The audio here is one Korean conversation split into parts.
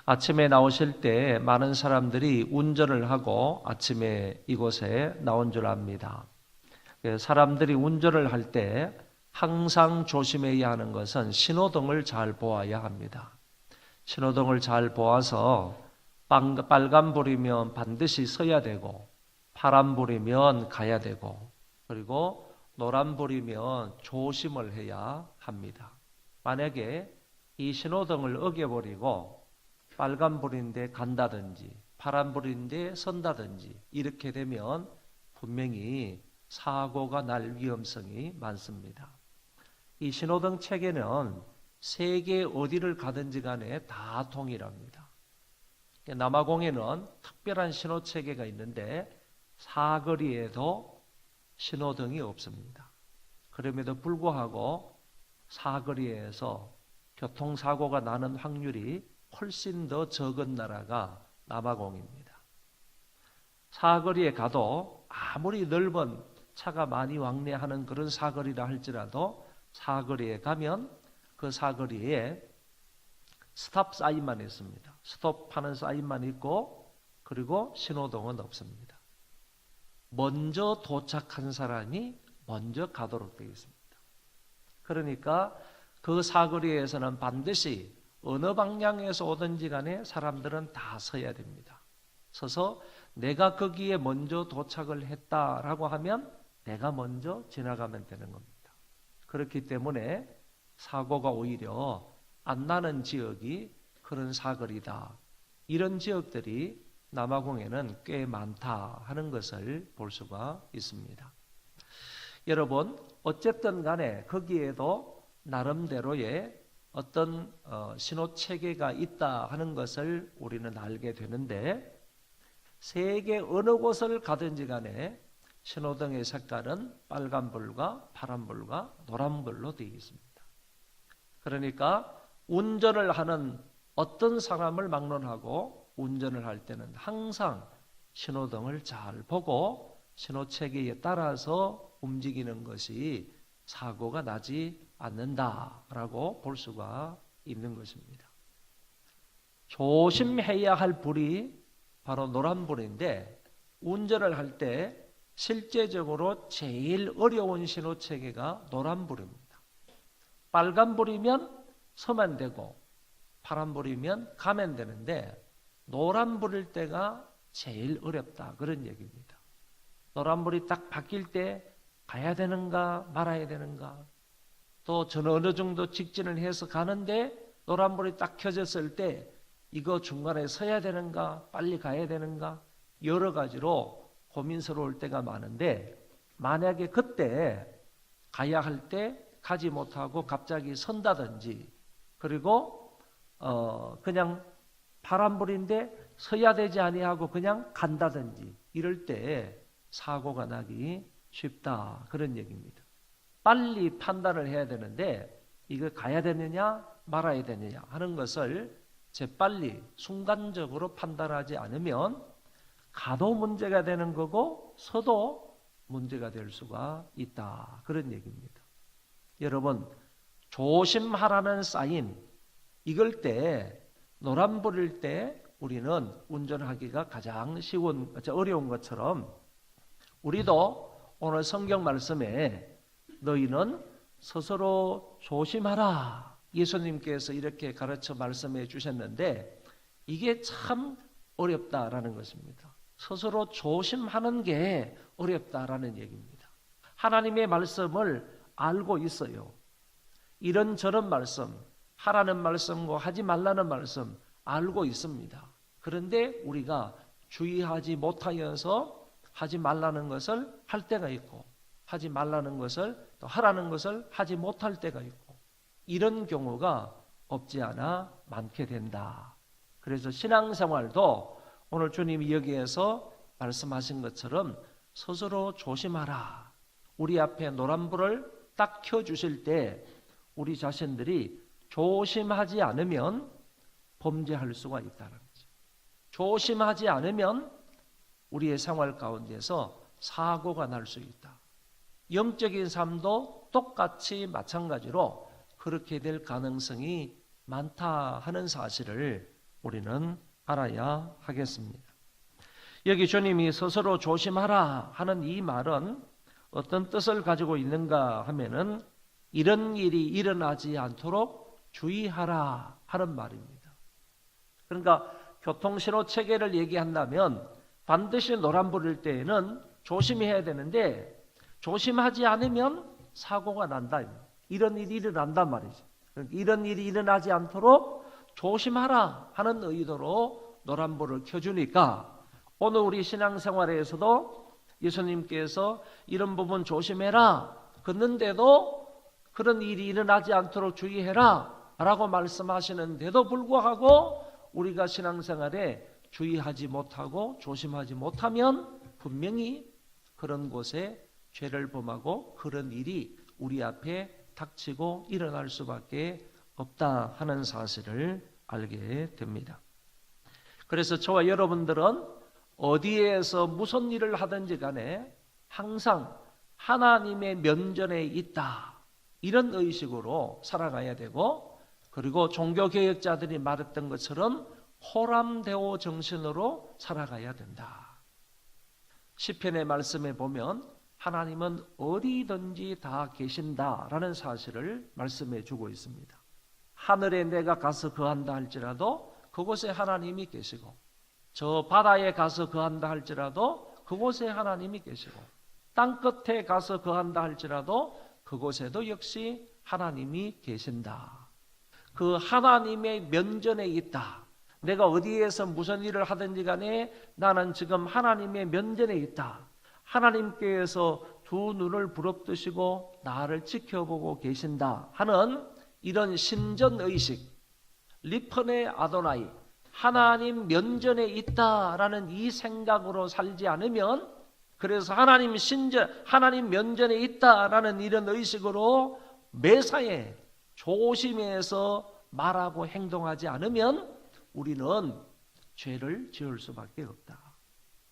아침에 나오실 때 많은 사람들이 운전을 하고 아침에 이곳에 나온 줄 압니다. 사람들이 운전을 할 때 항상 조심해야 하는 것은 신호등을 잘 보아야 합니다. 신호등을 잘 보아서 빨간불이면 반드시 서야 되고, 파란불이면 가야 되고, 그리고 노란불이면 조심을 해야 합니다. 만약에 이 신호등을 어겨버리고 빨간불인데 간다든지 파란불인데 선다든지 이렇게 되면 분명히 사고가 날 위험성이 많습니다. 이 신호등 체계는 세계 어디를 가든지 간에 다 동일합니다. 남아공에는 특별한 신호 체계가 있는데 사거리에도 신호등이 없습니다. 그럼에도 불구하고 사거리에서 교통사고가 나는 확률이 훨씬 더 적은 나라가 남아공입니다. 사거리에 가도 아무리 넓은 차가 많이 왕래하는 그런 사거리라 할지라도 사거리에 가면 그 사거리에 스탑 사인만 있습니다. 스톱하는 사인만 있고 그리고 신호등은 없습니다. 먼저 도착한 사람이 먼저 가도록 되어 있습니다. 그러니까 그 사거리에서는 반드시 어느 방향에서 오든지 간에 사람들은 다 서야 됩니다. 서서 내가 거기에 먼저 도착을 했다라고 하면 내가 먼저 지나가면 되는 겁니다. 그렇기 때문에 사고가 오히려 안 나는 지역이 그런 사거리다. 이런 지역들이 남아공에는 꽤 많다 하는 것을 볼 수가 있습니다. 여러분, 어쨌든 간에 거기에도 나름대로의 어떤 신호 체계가 있다 하는 것을 우리는 알게 되는데 세계 어느 곳을 가든지 간에 신호등의 색깔은 빨간불과 파란불과 노란불로 되어 있습니다. 그러니까 운전을 하는 어떤 사람을 막론하고 운전을 할 때는 항상 신호등을 잘 보고 신호체계에 따라서 움직이는 것이 사고가 나지 않는다라고 볼 수가 있는 것입니다. 조심해야 할 불이 바로 노란불인데 운전을 할 때 실제적으로 제일 어려운 신호체계가 노란불입니다. 빨간불이면 서면 되고 파란불이면 가면 되는데 노란불일 때가 제일 어렵다 그런 얘기입니다. 노란불이 딱 바뀔 때 가야 되는가 말아야 되는가 또 저는 어느 정도 직진을 해서 가는데 노란불이 딱 켜졌을 때 이거 중간에 서야 되는가 빨리 가야 되는가 여러 가지로 고민스러울 때가 많은데 만약에 그때 가야 할 때 가지 못하고 갑자기 선다든지 그리고 그냥 파란불인데 서야 되지 아니하고 그냥 간다든지 이럴 때 사고가 나기 쉽다 그런 얘기입니다. 빨리 판단을 해야 되는데 이거 가야 되느냐 말아야 되느냐 하는 것을 재빨리 순간적으로 판단하지 않으면 가도 문제가 되는 거고 서도 문제가 될 수가 있다 그런 얘기입니다. 여러분 조심하라는 사인 이걸 때 노란불일 때 우리는 운전하기가 가장 어려운 것처럼 우리도 오늘 성경 말씀에 너희는 스스로 조심하라 예수님께서 이렇게 가르쳐 말씀해 주셨는데 이게 참 어렵다라는 것입니다. 스스로 조심하는 게 어렵다라는 얘기입니다. 하나님의 말씀을 알고 있어요. 이런저런 말씀, 하라는 말씀과 하지 말라는 말씀 알고 있습니다. 그런데 우리가 주의하지 못하여서 하지 말라는 것을 할 때가 있고 하지 말라는 것을 또 하라는 것을 하지 못할 때가 있고 이런 경우가 없지 않아 많게 된다. 그래서 신앙생활도 오늘 주님이 여기에서 말씀하신 것처럼 스스로 조심하라. 우리 앞에 노란불을 딱 켜주실 때 우리 자신들이 조심하지 않으면 범죄할 수가 있다는 거죠. 조심하지 않으면 우리의 생활 가운데서 사고가 날 수 있다. 영적인 삶도 똑같이 마찬가지로 그렇게 될 가능성이 많다 하는 사실을 우리는 알아야 하겠습니다. 여기 주님이 스스로 조심하라 하는 이 말은 어떤 뜻을 가지고 있는가 하면은 이런 일이 일어나지 않도록 주의하라 하는 말입니다. 그러니까 교통신호 체계를 얘기한다면 반드시 노란불일 때에는 조심해야 되는데 조심하지 않으면 사고가 난다. 이런 일이 일어난단 말이죠. 그러니까 이런 일이 일어나지 않도록 조심하라 하는 의도로 노란불을 켜주니까 오늘 우리 신앙생활에서도 예수님께서 이런 부분 조심해라 그랬는데도 그런 일이 일어나지 않도록 주의해라 라고 말씀하시는데도 불구하고 우리가 신앙생활에 주의하지 못하고 조심하지 못하면 분명히 그런 곳에 죄를 범하고 그런 일이 우리 앞에 닥치고 일어날 수밖에 없다 하는 사실을 알게 됩니다. 그래서 저와 여러분들은 어디에서 무슨 일을 하든지 간에 항상 하나님의 면전에 있다 이런 의식으로 살아가야 되고, 그리고 종교개혁자들이 말했던 것처럼 호람대오 정신으로 살아가야 된다. 시편의 말씀에 보면 하나님은 어디든지 다 계신다라는 사실을 말씀해 주고 있습니다. 하늘에 내가 가서 거한다 할지라도 그곳에 하나님이 계시고, 저 바다에 가서 거한다 할지라도 그곳에 하나님이 계시고, 땅끝에 가서 거한다 할지라도 그곳에도 역시 하나님이 계신다. 그 하나님의 면전에 있다. 내가 어디에서 무슨 일을 하든지 간에 나는 지금 하나님의 면전에 있다. 하나님께서 두 눈을 부릅뜨시고 나를 지켜보고 계신다 하는 이런 신전의식, 리펀의 아도나이, 하나님 면전에 있다라는 이 생각으로 살지 않으면, 그래서 하나님 면전에 있다라는 이런 의식으로 매사에 조심해서 말하고 행동하지 않으면 우리는 죄를 지을 수밖에 없다.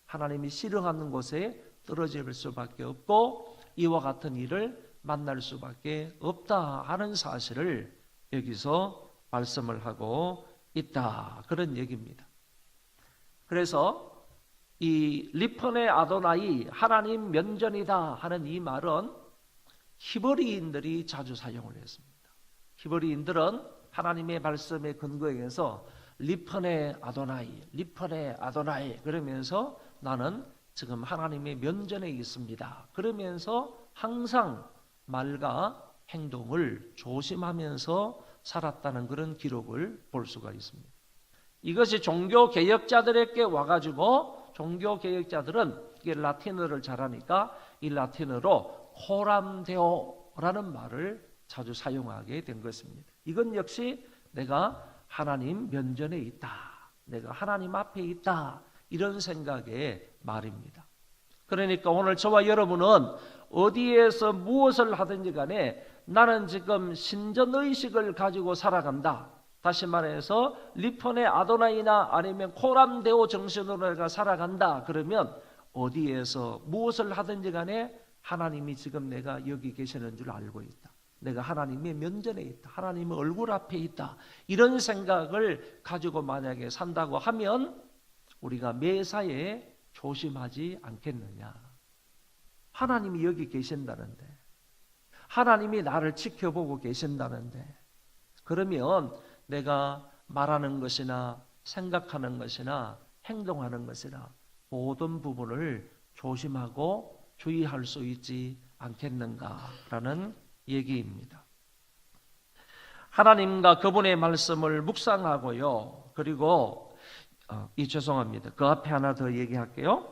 하나님이 싫어하는 곳에 떨어질 수밖에 없고 이와 같은 일을 만날 수밖에 없다 하는 사실을 여기서 말씀을 하고 있다, 그런 얘기입니다. 그래서 이 리펀의 아도나이, 하나님 면전이다 하는 이 말은 히브리인들이 자주 사용을 했습니다. 히브리인들은 하나님의 말씀에 근거해서 리펀의 아도나이 그러면서 나는 지금 하나님의 면전에 있습니다 그러면서 항상 말과 행동을 조심하면서 살았다는 그런 기록을 볼 수가 있습니다. 이것이 종교개혁자들에게 와가지고 종교개혁자들은 이게 라틴어를 잘하니까 이 라틴어로 호람데오라는 말을 자주 사용하게 된 것입니다. 이건 역시 내가 하나님 면전에 있다, 내가 하나님 앞에 있다, 이런 생각의 말입니다. 그러니까 오늘 저와 여러분은 어디에서 무엇을 하든지 간에 나는 지금 신전의식을 가지고 살아간다. 다시 말해서 리펀의 아도나이나 아니면 코람데오 정신으로 내가 살아간다. 그러면 어디에서 무엇을 하든지 간에 하나님이 지금 내가 여기 계시는 줄 알고 있다. 내가 하나님의 면전에 있다. 하나님의 얼굴 앞에 있다. 이런 생각을 가지고 만약에 산다고 하면 우리가 매사에 조심하지 않겠느냐. 하나님이 여기 계신다는데, 하나님이 나를 지켜보고 계신다는데, 그러면 내가 말하는 것이나 생각하는 것이나 행동하는 것이나 모든 부분을 조심하고 주의할 수 있지 않겠는가라는 얘기입니다. 하나님과 그분의 말씀을 묵상하고요. 그리고 죄송합니다. 그 앞에 하나 더 얘기할게요.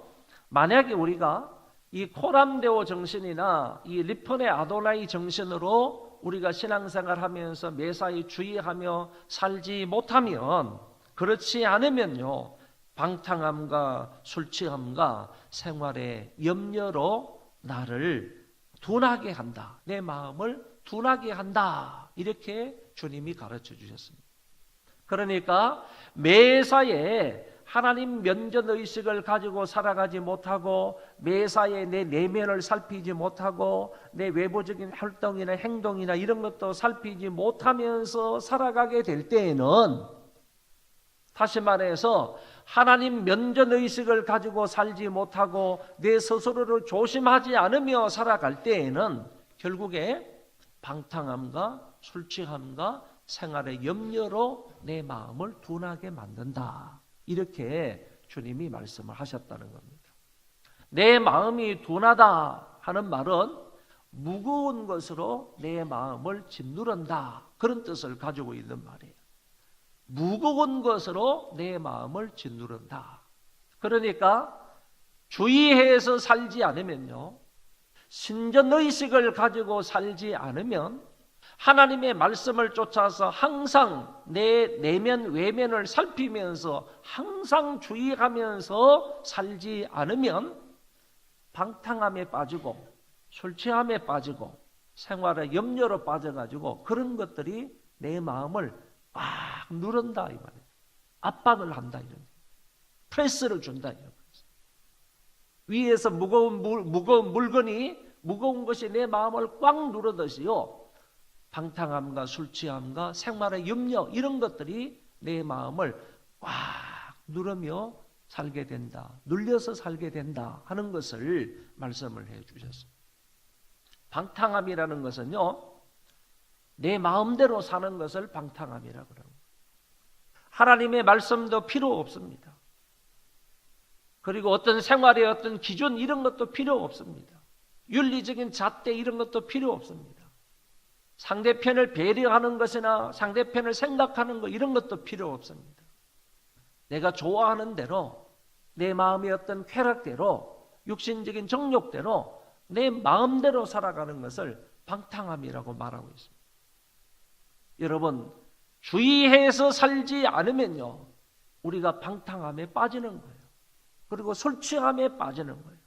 만약에 우리가 이 코람데오 정신이나 이 리펀의 아도나이 정신으로 우리가 신앙생활하면서 매사에 주의하며 살지 못하면, 그렇지 않으면요, 방탕함과 술취함과 생활의 염려로 나를 둔하게 한다, 내 마음을 둔하게 한다, 이렇게 주님이 가르쳐 주셨습니다. 그러니까 매사에 하나님 면전의식을 가지고 살아가지 못하고 매사에 내 내면을 살피지 못하고 내 외부적인 활동이나 행동이나 이런 것도 살피지 못하면서 살아가게 될 때에는 다시 말해서 하나님 면전의식을 가지고 살지 못하고 내 스스로를 조심하지 않으며 살아갈 때에는 결국에 방탕함과 술 취함과 생활의 염려로 내 마음을 둔하게 만든다. 이렇게 주님이 말씀을 하셨다는 겁니다. 내 마음이 둔하다 하는 말은 무거운 것으로 내 마음을 짓누른다. 그런 뜻을 가지고 있는 말이에요. 무거운 것으로 내 마음을 짓누른다. 그러니까 주의해서 살지 않으면요, 신전의식을 가지고 살지 않으면, 하나님의 말씀을 쫓아서 항상 내 내면 외면을 살피면서 항상 주의하면서 살지 않으면 방탕함에 빠지고 술 취함에 빠지고 생활의 염려로 빠져가지고 그런 것들이 내 마음을 막 누른다 이 말이에요. 압박을 한다 이런 거예요. 프레스를 준다 이런 거예요. 위에서 무거운 물건이 무거운 것이 내 마음을 꽉 누르듯이요, 방탕함과 술 취함과 생활의 염려 이런 것들이 내 마음을 꽉 누르며 살게 된다. 눌려서 살게 된다 하는 것을 말씀을 해 주셨습니다. 방탕함이라는 것은요, 내 마음대로 사는 것을 방탕함이라고 그럽니다. 하나님의 말씀도 필요 없습니다. 그리고 어떤 생활의 어떤 기준 이런 것도 필요 없습니다. 윤리적인 잣대 이런 것도 필요 없습니다. 상대편을 배려하는 것이나 상대편을 생각하는 것 이런 것도 필요 없습니다. 내가 좋아하는 대로 내 마음의 어떤 쾌락대로 육신적인 정욕대로 내 마음대로 살아가는 것을 방탕함이라고 말하고 있습니다. 여러분, 주의해서 살지 않으면요, 우리가 방탕함에 빠지는 거예요. 그리고 술 취함에 빠지는 거예요.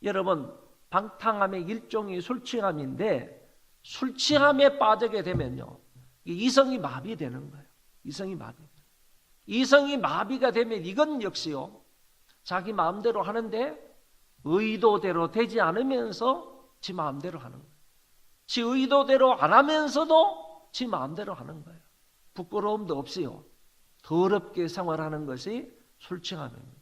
여러분, 방탕함의 일종이 술 취함인데, 술 취함에 빠지게 되면요, 이성이 마비되는 거예요. 이성이 마비가 되면 이건 역시요, 자기 마음대로 하는데 의도대로 되지 않으면서 지 마음대로 하는 거예요. 지 의도대로 안 하면서도 지 마음대로 하는 거예요. 부끄러움도 없이요, 더럽게 생활하는 것이 술 취함입니다.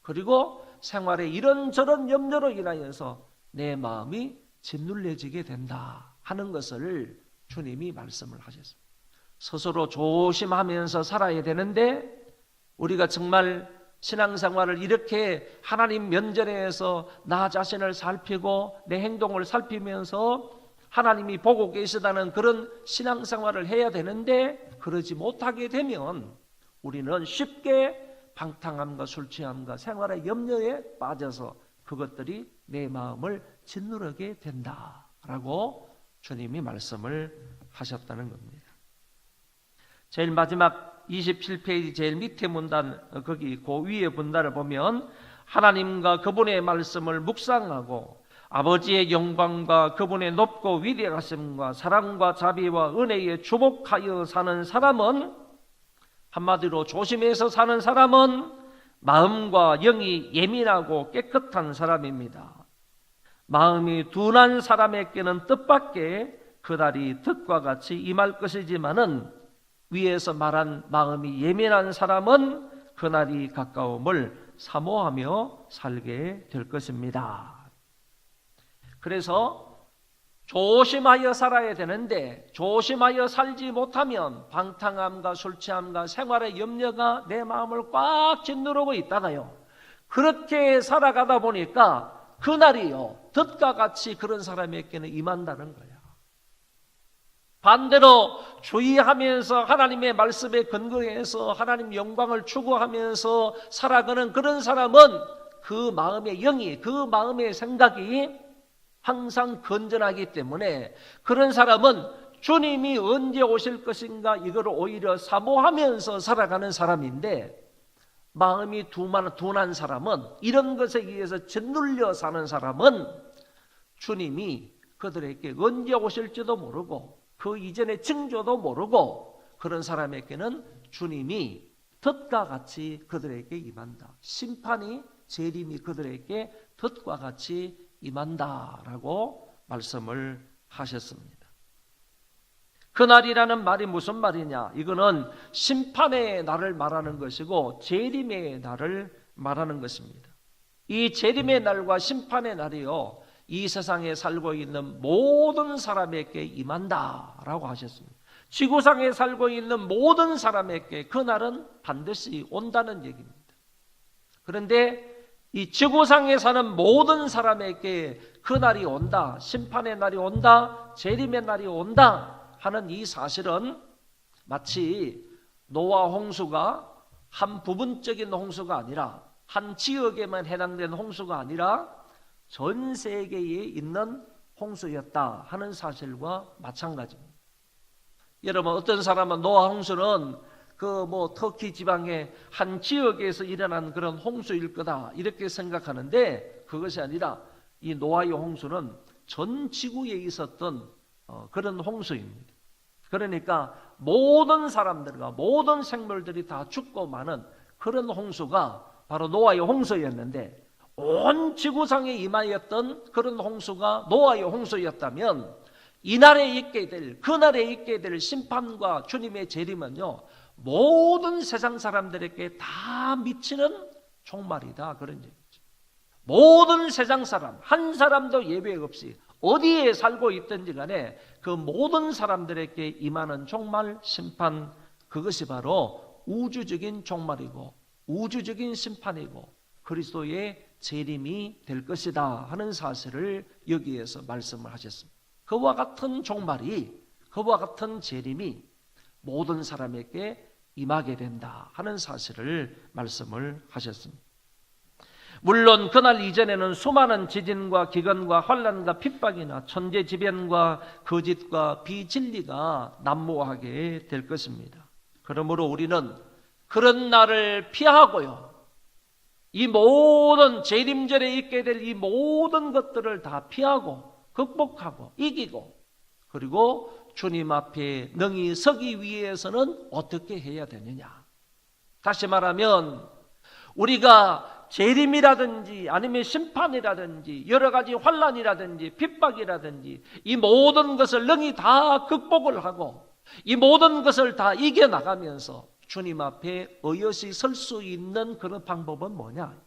그리고 생활에 이런저런 염려로 인하여서 내 마음이 짓눌려지게 된다 하는 것을 주님이 말씀을 하셨습니다. 스스로 조심하면서 살아야 되는데, 우리가 정말 신앙생활을 이렇게 하나님 면전에서 나 자신을 살피고 내 행동을 살피면서 하나님이 보고 계시다는 그런 신앙생활을 해야 되는데, 그러지 못하게 되면 우리는 쉽게 방탕함과 술 취함과 생활의 염려에 빠져서 그것들이 내 마음을 짓누르게 된다라고 주님이 말씀을 하셨다는 겁니다. 제일 마지막 27페이지 제일 밑에 문단, 거기 그 위에 문단을 보면 하나님과 그분의 말씀을 묵상하고 아버지의 영광과 그분의 높고 위대하심과 사랑과 자비와 은혜에 주목하여 사는 사람은, 한마디로 조심해서 사는 사람은 마음과 영이 예민하고 깨끗한 사람입니다. 마음이 둔한 사람에게는 뜻밖의 그날이 득과 같이 임할 것이지만은, 위에서 말한 마음이 예민한 사람은 그날이 가까움을 사모하며 살게 될 것입니다. 그래서 조심하여 살아야 되는데, 조심하여 살지 못하면 방탕함과 술 취함과 생활의 염려가 내 마음을 꽉 짓누르고 있다가요, 그렇게 살아가다 보니까 그날이요, 덫과 같이 그런 사람에게는 임한다는 거예요. 반대로 주의하면서 하나님의 말씀에 근거해서 하나님 영광을 추구하면서 살아가는 그런 사람은 그 마음의 영이, 그 마음의 생각이 항상 건전하기 때문에 그런 사람은 주님이 언제 오실 것인가 이거를 오히려 사모하면서 살아가는 사람인데, 마음이 둔한 사람은, 이런 것에 의해서 짓눌려 사는 사람은 주님이 그들에게 언제 오실지도 모르고 그 이전의 징조도 모르고, 그런 사람에게는 주님이 덫과 같이 그들에게 임한다. 심판이, 재림이 그들에게 덫과 같이 임한다라고 말씀을 하셨습니다. 그날이라는 말이 무슨 말이냐? 이거는 심판의 날을 말하는 것이고 재림의 날을 말하는 것입니다. 이 재림의 날과 심판의 날이요, 이 세상에 살고 있는 모든 사람에게 임한다라고 하셨습니다. 지구상에 살고 있는 모든 사람에게 그날은 반드시 온다는 얘기입니다. 그런데 이 지구상에 사는 모든 사람에게 그날이 온다, 심판의 날이 온다, 재림의 날이 온다 하는 이 사실은 마치 노아 홍수가 한 부분적인 홍수가 아니라, 한 지역에만 해당된 홍수가 아니라 전 세계에 있는 홍수였다 하는 사실과 마찬가지입니다. 여러분, 어떤 사람은 노아 홍수는 터키 지방의 한 지역에서 일어난 그런 홍수일 거다 이렇게 생각하는데, 그것이 아니라 이 노아의 홍수는 전 지구에 있었던 그런 홍수입니다. 그러니까 모든 사람들과 모든 생물들이 다 죽고 마는 그런 홍수가 바로 노아의 홍수였는데, 온 지구상에 임하였던 그런 홍수가 노아의 홍수였다면, 이날에 있게 될, 그날에 있게 될 심판과 주님의 재림은요, 모든 세상 사람들에게 다 미치는 종말이다, 그런 얘기죠. 모든 세상 사람, 한 사람도 예외 없이 어디에 살고 있든지 간에 그 모든 사람들에게 임하는 종말, 심판, 그것이 바로 우주적인 종말이고 우주적인 심판이고 그리스도의 재림이 될 것이다 하는 사실을 여기에서 말씀을 하셨습니다. 그와 같은 종말이, 그와 같은 재림이 모든 사람에게 임하게 된다 하는 사실을 말씀을 하셨습니다. 물론 그날 이전에는 수많은 지진과 기근과 환난과 핍박이나 천재지변과 거짓과 비진리가 난무하게 될 것입니다. 그러므로 우리는 그런 날을 피하고요, 이 모든 재림절에 있게 될 이 모든 것들을 다 피하고 극복하고 이기고, 그리고 주님 앞에 능히 서기 위해서는 어떻게 해야 되느냐? 다시 말하면 우리가 재림이라든지 아니면 심판이라든지 여러 가지 환난이라든지 핍박이라든지 이 모든 것을 능히 다 극복을 하고 이 모든 것을 다 이겨나가면서 주님 앞에 어여시 설 수 있는 그런 방법은 뭐냐?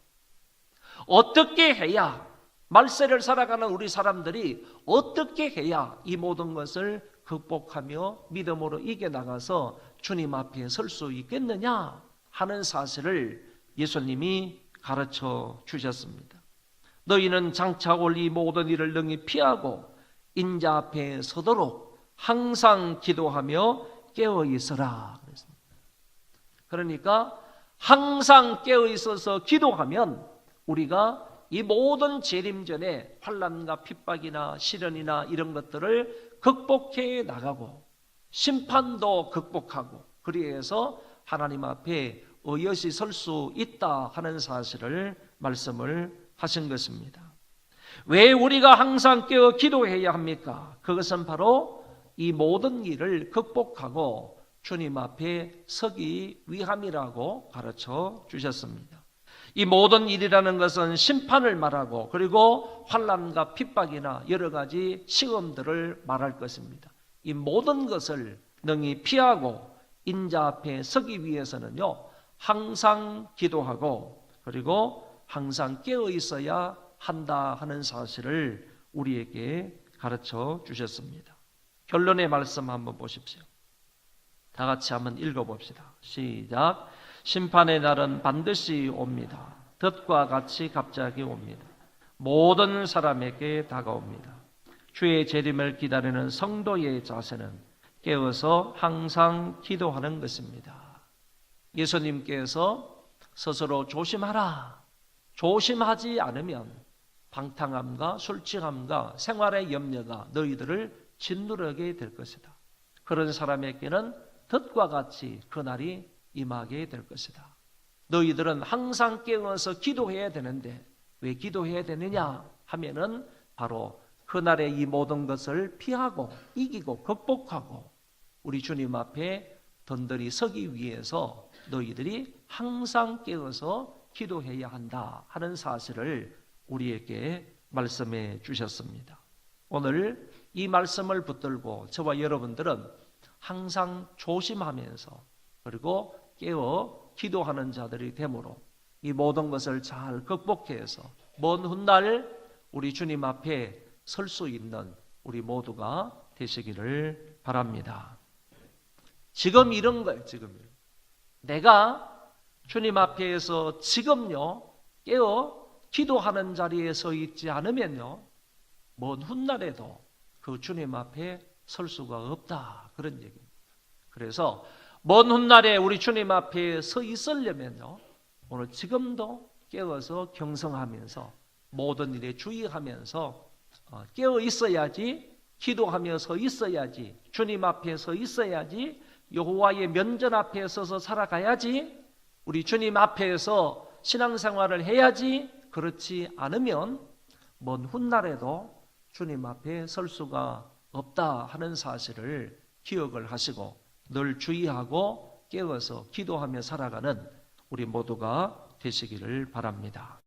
어떻게 해야, 말세를 살아가는 우리 사람들이 어떻게 해야 이 모든 것을 극복하며 믿음으로 이겨나가서 주님 앞에 설 수 있겠느냐 하는 사실을 예수님이 가르쳐 주셨습니다. 너희는 장차 올 이 모든 일을 능히 피하고 인자 앞에 서도록 항상 기도하며 깨어 있어라 그랬습니다. 그러니까 항상 깨어 있어서 기도하면 우리가 이 모든 재림 전에 환난과 핍박이나 시련이나 이런 것들을 극복해 나가고 심판도 극복하고 그리해서 하나님 앞에 어여시 설 수 있다 하는 사실을 말씀을 하신 것입니다. 왜 우리가 항상 깨어 기도해야 합니까? 그것은 바로 이 모든 일을 극복하고 주님 앞에 서기 위함이라고 가르쳐 주셨습니다. 이 모든 일이라는 것은 심판을 말하고 그리고 환난과 핍박이나 여러 가지 시험들을 말할 것입니다. 이 모든 것을 능히 피하고 인자 앞에 서기 위해서는요, 항상 기도하고 그리고 항상 깨어 있어야 한다 하는 사실을 우리에게 가르쳐 주셨습니다. 결론의 말씀 한번 보십시오. 다 같이 한번 읽어봅시다. 시작. 심판의 날은 반드시 옵니다. 덫과 같이 갑자기 옵니다. 모든 사람에게 다가옵니다. 주의 재림을 기다리는 성도의 자세는 깨어서 항상 기도하는 것입니다. 예수님께서 스스로 조심하라, 조심하지 않으면 방탕함과 술 취함과 생활의 염려가 너희들을 짓누르게 될 것이다. 그런 사람에게는 덫과 같이 그날이 임하게 될 것이다. 너희들은 항상 깨어서 기도해야 되는데 왜 기도해야 되느냐 하면은 바로 그날의 이 모든 것을 피하고 이기고 극복하고 우리 주님 앞에 던들이 서기 위해서 너희들이 항상 깨어서 기도해야 한다 하는 사실을 우리에게 말씀해 주셨습니다. 오늘 이 말씀을 붙들고 저와 여러분들은 항상 조심하면서 그리고 깨어 기도하는 자들이 되므로 이 모든 것을 잘 극복해서 먼 훗날 우리 주님 앞에 설 수 있는 우리 모두가 되시기를 바랍니다. 지금 이런 거예요. 지금 내가 주님 앞에서 지금요 깨어 기도하는 자리에 서 있지 않으면요 먼 훗날에도 그 주님 앞에 설 수가 없다, 그런 얘기입니다. 그래서 먼 훗날에 우리 주님 앞에 서 있으려면요 오늘 지금도 깨어서 경성하면서 모든 일에 주의하면서 깨어 있어야지, 기도하며 서 있어야지, 주님 앞에 서 있어야지, 여호와의 면전 앞에 서서 살아가야지, 우리 주님 앞에서 신앙생활을 해야지. 그렇지 않으면 먼 훗날에도 주님 앞에 설 수가 없다 하는 사실을 기억을 하시고 늘 주의하고 깨어서 기도하며 살아가는 우리 모두가 되시기를 바랍니다.